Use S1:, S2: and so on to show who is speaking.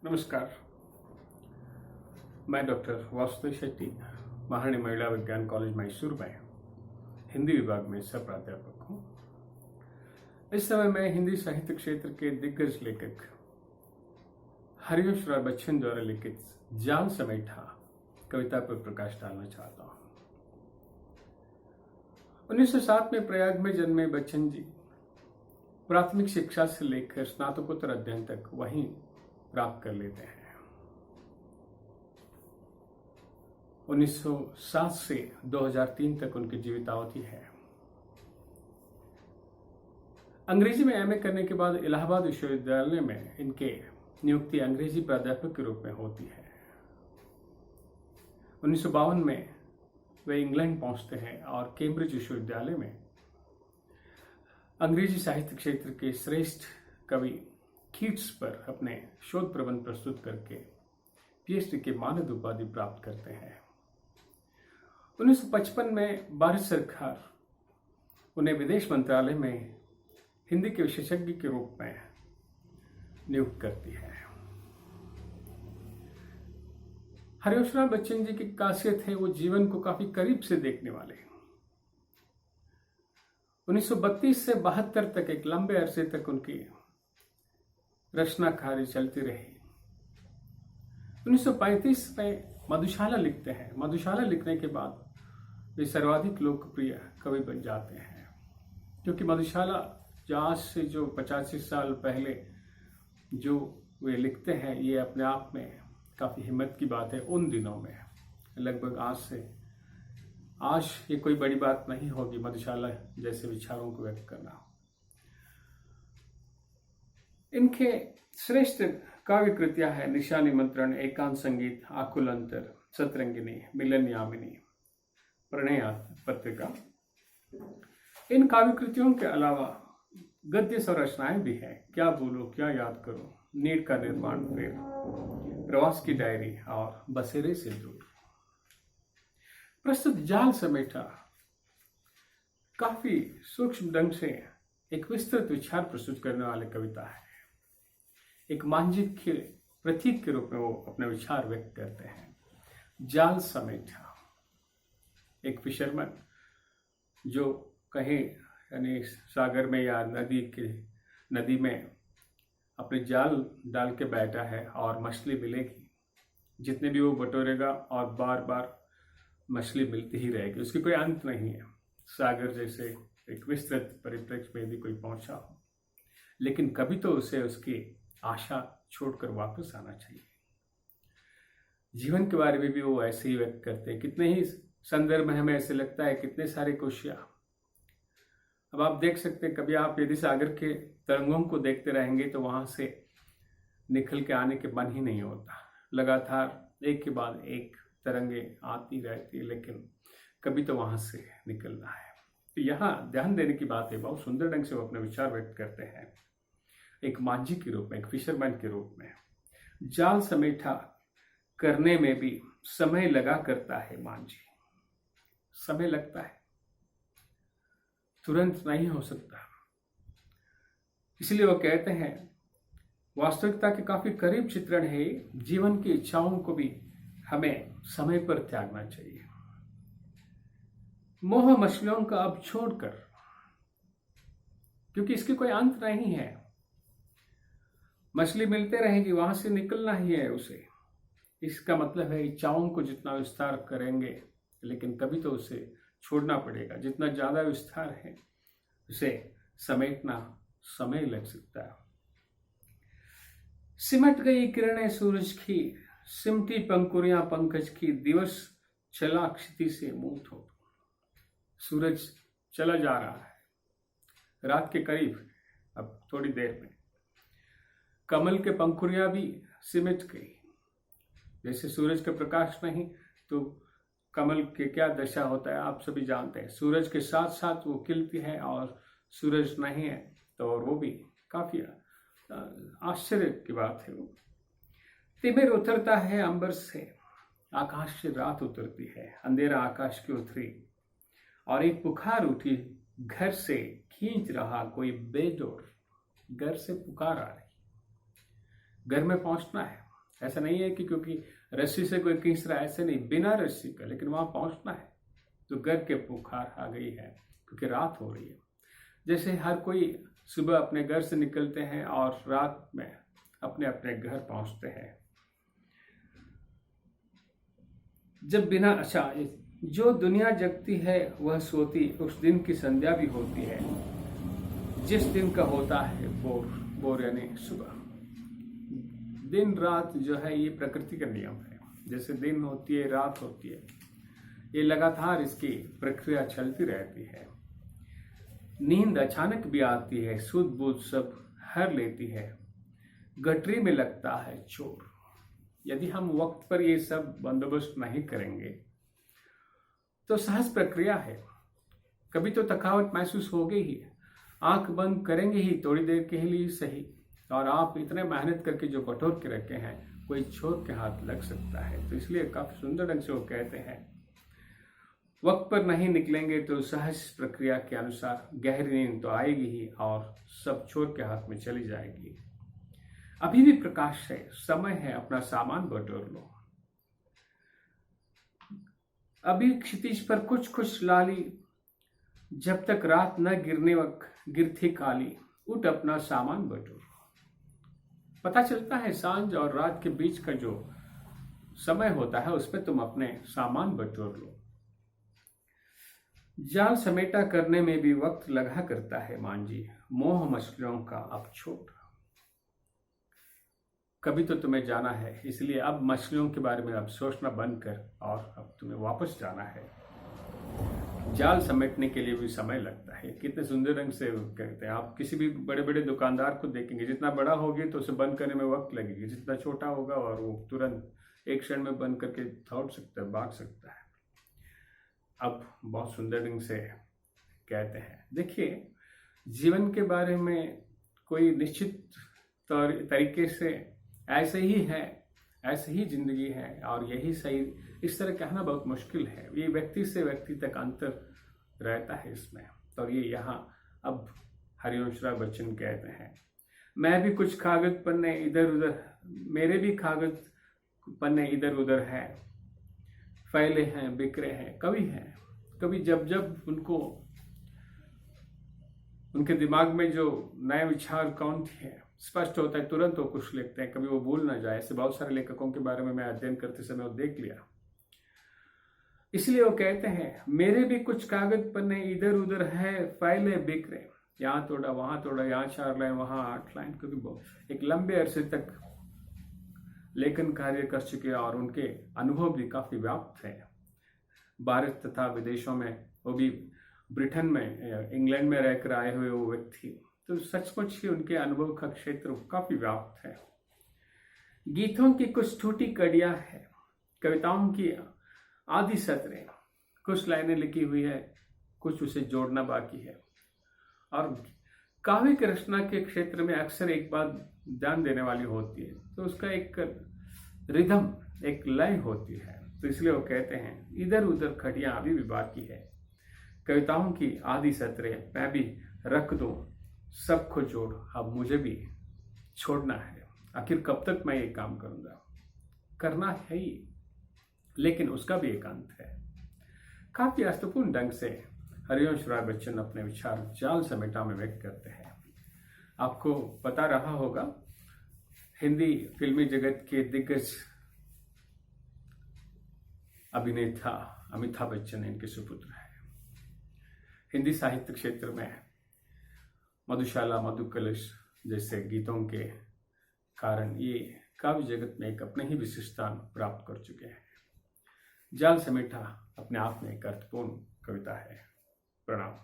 S1: नमस्कार। मैं डॉक्टर वासुदेव शेट्टी, महारानी महिला विज्ञान कॉलेज मैसूर में हिंदी विभाग में सह प्राध्यापक हूँ। इस समय मैं हिंदी साहित्य क्षेत्र के दिग्गज लेखक हरिवंश राय बच्चन द्वारा लिखित जाल समेटा कविता पर प्रकाश डालना चाहता हूँ। 1907 में प्रयाग में जन्मे बच्चन जी प्राथमिक शिक्षा से लेकर स्नातकोत्तर अध्ययन तक वहीं प्राप्त कर लेते हैं। 1907 से 2003 तक उनकी जीवितावधि है। अंग्रेजी में एमए करने के बाद इलाहाबाद विश्वविद्यालय में इनके नियुक्ति अंग्रेजी प्राध्यापक के रूप में होती है। 1952 में वे इंग्लैंड पहुंचते हैं और कैम्ब्रिज विश्वविद्यालय में अंग्रेजी साहित्य क्षेत्र के श्रेष्ठ कवि कीट्स पर अपने शोध प्रबंध प्रस्तुत करके पीएचडी के मानद उपाधि प्राप्त करते हैं। 1955 में भारत सरकार उन्हें विदेश मंत्रालय में हिंदी के विशेषज्ञ के रूप में नियुक्त करती है। हरिवंश राय बच्चन जी की खासियत है वो जीवन को काफी करीब से देखने वाले। 1932 से 72 तक एक लंबे अरसे तक उनकी रचना कार्य चलती रही। 1935 में मधुशाला लिखते हैं। मधुशाला लिखने के बाद वे सर्वाधिक लोकप्रिय कवि बन जाते हैं, क्योंकि मधुशाला आज से जो 85 साल पहले जो वे लिखते हैं ये अपने आप में काफी हिम्मत की बात है। उन दिनों में लगभग आज ये कोई बड़ी बात नहीं होगी मधुशाला जैसे विचारों को व्यक्त करना। इनके श्रेष्ठ काव्य कृतियां हैं निशा निमंत्रण, एकांत संगीत, आकुल अंतर, सतरंगिनी, मिलन यामिनी, प्रणय पत्रिका। इन काव्य कृतियों के अलावा गद्य संरचनाएं भी हैं। क्या बोलो क्या याद करो, नीड का निर्माण प्रेम, प्रवास की डायरी और बसेरे से दूर। प्रस्तुत जाल समेटा काफी सूक्ष्म ढंग से एक विस्तृत विचार प्रस्तुत करने वाली कविता है। एक मानचित्र के प्रतीक के रूप में वो अपने विचार व्यक्त करते हैं। जाल समेटा एक फिशरमैन जो कहीं यानी सागर में या नदी में अपने जाल डाल के बैठा है और मछली मिलेगी। जितने भी वो बटोरेगा और बार बार मछली मिलती ही रहेगी, उसकी कोई अंत नहीं है। सागर जैसे एक विस्तृत परिप्रेक्ष्य में यदि कोई पहुंचा हो, लेकिन कभी तो उसे उसकी आशा छोड़कर वापस आना चाहिए। जीवन के बारे में भी वो ऐसे ही व्यक्त करते हैं। कितने ही संदर्भ में हमें ऐसे लगता है, कितने सारे कोशिया। अब आप देख सकते हैं, कभी आप यदि सागर के तरंगों को देखते रहेंगे तो वहां से निकल के आने के मन ही नहीं होता। लगातार एक के बाद एक तरंगे आती रहती है, लेकिन कभी तो वहां से निकलना है। तो यहाँ ध्यान देने की बात है। बहुत सुंदर ढंग से वो अपने विचार व्यक्त करते हैं एक मांझी के रूप में, एक फिशरमैन के रूप में। जाल समेटा करने में भी समय लगा करता है मांझी। समय लगता है, तुरंत नहीं हो सकता। इसलिए वो कहते हैं वास्तविकता के काफी करीब चित्रण है। जीवन की इच्छाओं को भी हमें समय पर त्यागना चाहिए। मोह मछलियों का अब छोड़कर, क्योंकि इसकी कोई अंत नहीं है। मछली मिलते रहेगी, वहां से निकलना ही है उसे। इसका मतलब है इच्छाओं को जितना विस्तार करेंगे, लेकिन कभी तो उसे छोड़ना पड़ेगा। जितना ज्यादा विस्तार है उसे समेटना समय लग सकता है। सिमट गई किरणें सूरज की, सिमटी पंखुड़ियां पंकज की, दिवस चला क्षिति से मुंह थो। सूरज चला जा रहा है, रात के करीब, अब थोड़ी देर में। कमल के पंखुड़ियां भी सिमट गई। जैसे सूरज का प्रकाश नहीं तो कमल के क्या दशा होता है आप सभी जानते हैं। सूरज के साथ साथ वो खिलती है, और सूरज नहीं है तो और वो भी काफी आश्चर्य की बात है। वो तिमिर उतरता है अंबर से, आकाश से रात उतरती है, अंधेरा आकाश की उतरी, और एक पुकार उठी घर से, खींच रहा कोई बेजोर। घर से पुकार आ रही, घर में पहुंचना है। ऐसा नहीं है कि क्योंकि रस्सी से कोई खींच रहा है, ऐसे नहीं, बिना रस्सी का, लेकिन वहां पहुंचना है तो घर के पुकार आ गई है क्योंकि रात हो रही है। जैसे हर कोई सुबह अपने घर से निकलते हैं और रात में अपने अपने घर पहुंचते हैं। जब बिना जो दुनिया जगती है वह सोती, उस दिन की संध्या भी होती है, जिस दिन का होता है बोर यानी सुबह। दिन रात जो है ये प्रकृति का नियम है, जैसे दिन होती है रात होती है, ये लगातार इसकी प्रक्रिया चलती रहती है। नींद अचानक भी आती है, सुध बुध सब हर लेती है, गठरी में लगता है चोर। यदि हम वक्त पर ये सब बंदोबस्त नहीं करेंगे तो सहज प्रक्रिया है, कभी तो थकावट महसूस होगी ही, आंख बंद करेंगे ही थोड़ी देर के लिए सही, और आप इतने मेहनत करके जो बटोर के रखे हैं कोई चोर के हाथ लग सकता है। तो इसलिए काफी सुंदर ढंग से वो कहते हैं, वक्त पर नहीं निकलेंगे तो सहज प्रक्रिया के अनुसार गहरी नींद तो आएगी ही और सब चोर के हाथ में चली जाएगी। अभी भी प्रकाश है, समय है, अपना सामान बटोर लो। अभी क्षितिज पर कुछ कुछ लाली, जब तक रात न गिरने वक्त गिरती काली, उठ अपना सामान बटोर। पता चलता है सांझ और रात के बीच का जो समय होता है उसमें तुम अपने सामान बटोर लो। जाल समेटा करने में भी वक्त लगा करता है मांझी, मोह मछलियों का अब छोड़। कभी तो तुम्हें जाना है, इसलिए अब मछलियों के बारे में अब सोचना बंद कर और अब तुम्हें वापस जाना है। जाल समेटने के लिए भी समय लगता है। कितने सुंदर रंग से कहते हैं। आप किसी भी बड़े बड़े दुकानदार को देखेंगे, जितना बड़ा होगी तो उसे बंद करने में वक्त लगेगी, जितना छोटा होगा और वो तुरंत एक क्षण में बंद करके दौड़ सकता है, भाग सकता है। अब बहुत सुंदर ढंग से कहते हैं, देखिए जीवन के बारे में कोई निश्चित तरीके से ऐसे ही है, ऐसे ही जिंदगी है और यही सही, इस तरह कहना बहुत मुश्किल है। ये व्यक्ति से व्यक्ति तक अंतर रहता है इसमें। तो ये यहाँ अब हरिवंश राय बच्चन कहते हैं, मैं भी कुछ कागज पन्ने इधर उधर, मेरे भी कागज पन्ने इधर उधर है, फैले हैं बिखरे हैं, कवि हैं। कभी जब जब उनको उनके दिमाग में जो नए विचार कौन थे स्पष्ट होता है, तुरंत वो कुछ लिखते हैं, कभी वो भूल ना जाए। ऐसे बहुत सारे लेखकों के बारे में मैं अध्ययन करते समय वो देख लिया। इसलिए वो कहते हैं, मेरे भी कुछ कागज पन्ने इधर उधर है, फैले बिखरे, यहाँ तोड़ा वहां तोड़ा, यहाँ 4 लाइन वहां 8 लाइन, क्योंकि एक लंबे अरसे तक लेखन कार्य कर चुके और उनके अनुभव भी काफी व्याप्त है। भारत तथा विदेशों में, वो भी ब्रिटेन में, इंग्लैंड में रहकर आए हुए वो व्यक्ति, तो सचमुच ही उनके अनुभव का क्षेत्र काफी व्याप्त है। गीतों की कुछ टूटी कड़ियां है, कविताओं की आधी सतरें, कुछ लाइनें लिखी हुई है, कुछ उसे जोड़ना बाकी है। और काव्य रचना के क्षेत्र में अक्सर एक बात ध्यान देने वाली होती है, तो उसका एक रिदम, एक लय होती है। तो इसलिए वो कहते हैं, इधर उधर खड़ियां अभी भी बाकी है, कविताओं की आधी सतरें मैं भी रख दूं, सबको जोड़, अब मुझे भी छोड़ना है। आखिर कब तक मैं ये काम करूंगा, करना है ही, लेकिन उसका भी एक अंत है। काफी अर्थपूर्ण ढंग से हरिवंश राय बच्चन अपने विचार जाल समेटा में व्यक्त करते हैं। आपको पता रहा होगा, हिंदी फिल्मी जगत के दिग्गज अभिनेता अमिताभ बच्चन इनके सुपुत्र हैं। हिंदी साहित्य क्षेत्र में मधुशाला, मधुकलश जैसे गीतों के कारण ये काव्य जगत में एक अपने ही विशिष्ट स्थान प्राप्त कर चुके हैं। जाल समेटा अपने आप में एक अर्थपूर्ण कविता है। प्रणाम।